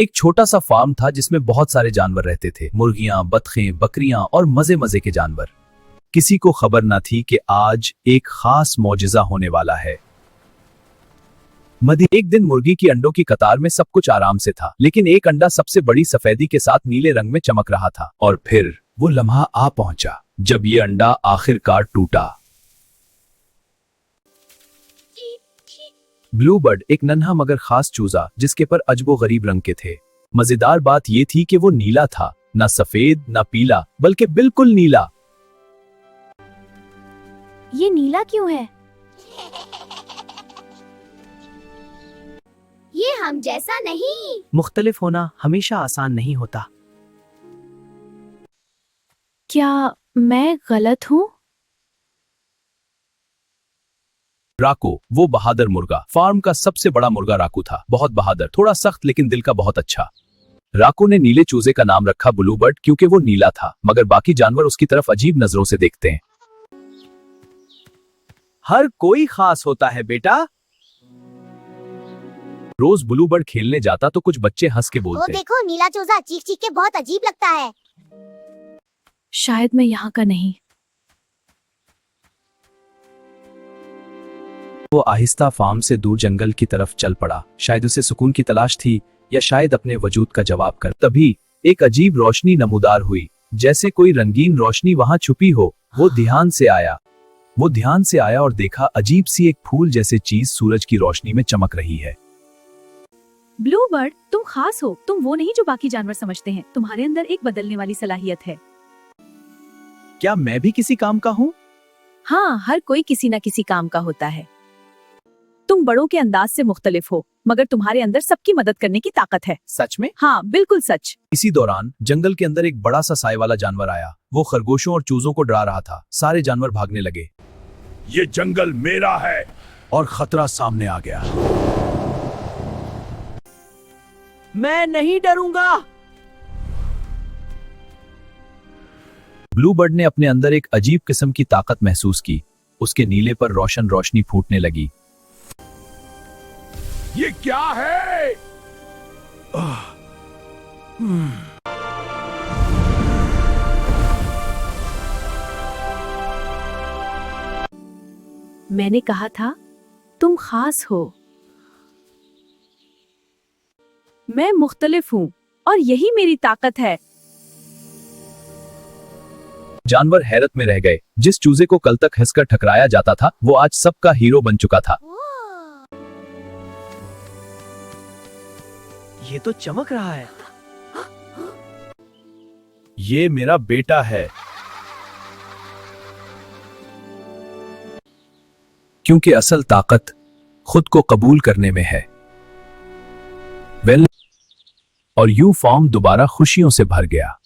एक छोटा सा फार्म था जिसमें बहुत सारे जानवर रहते थे, मुर्गियां, बतखें, बकरियां और मजे मजे के जानवर। किसी को खबर न थी कि आज एक खास मौजिज़ा होने वाला है। एक दिन मुर्गी की अंडों की कतार में सब कुछ आराम से था, लेकिन एक अंडा सबसे बड़ी सफेदी के साथ नीले रंग में चमक रहा था। और फिर वो लम्हा आ पहुंचा जब ये अंडा आखिरकार टूटा। ब्लूबर्ड एक नन्हा मगर खास चूजा जिसके पर अजबो गरीब रंग के थे। मजेदार बात यह थी कि वो नीला था, ना सफेद ना पीला, बल्कि बिल्कुल नीला। ये नीला क्यों है? ये हम जैसा नहीं। मुख्तलिफ होना हमेशा आसान नहीं होता। क्या मैं गलत हूँ? राको, वो बहादुर मुर्गा, फार्म का सबसे बड़ा मुर्गा राकू था। बहुत बहादुर, थोड़ा सख्त, लेकिन दिल का बहुत अच्छा। राको ने नीले चूजे का नाम रखा ब्लूबर्ड क्योंकि वो नीला था, मगर बाकी जानवर उसकी तरफ अजीब नजरों से देखते हैं। हर कोई खास होता है बेटा। रोज ब्लूबर्ड खेलने जाता तो कुछ बच्चे हंस के वो बोलते, देखो, नीला चूजा चीख चीख के बहुत अजीब लगता है। शायद मैं यहाँ का नहीं। वो आहिस्ता फार्म से दूर जंगल की तरफ चल पड़ा। शायद उसे सुकून की तलाश थी या शायद अपने वजूद का जवाब कर। तभी एक अजीब रोशनी नमूदार हुई, जैसे कोई रंगीन रोशनी वहां छुपी हो। वो ध्यान से आया और देखा अजीब सी एक फूल जैसे चीज सूरज की रोशनी में चमक रही है। ब्लूबर्ड, तुम खास हो। तुम वो नहीं जो बाकी जानवर समझते हैं। तुम्हारे अंदर एक बदलने वाली सलाहियत है। क्या मैं भी किसी काम का हूँ? हाँ, हर कोई किसी न किसी काम का होता है। तुम बड़ों के अंदाज से मुख्तलिफ हो, मगर तुम्हारे अंदर सबकी मदद करने की ताकत है। सच में? हाँ, बिल्कुल सच। इसी दौरान जंगल के अंदर एक बड़ा सा साए वाला जानवर आया। वो खरगोशों और चूजों को डरा रहा था। सारे जानवर भागने लगे। ये जंगल मेरा है। और खतरा सामने आ गया। मैं नहीं डरूंगा। ब्लूबर्ड ने अपने अंदर एक अजीब किस्म की ताकत महसूस की। उसके नीले पर रोशनी फूटने लगी। ये क्या है? मैंने कहा था तुम खास हो। मैं मुख्तलिफ हूँ और यही मेरी ताकत है। जानवर हैरत में रह गए। जिस चूजे को कल तक हंसकर ठकराया जाता था, वो आज सबका हीरो बन चुका था। ये तो चमक रहा है। ये मेरा बेटा है। क्योंकि असल ताकत खुद को कबूल करने में है। और यूं फार्म दोबारा खुशियों से भर गया।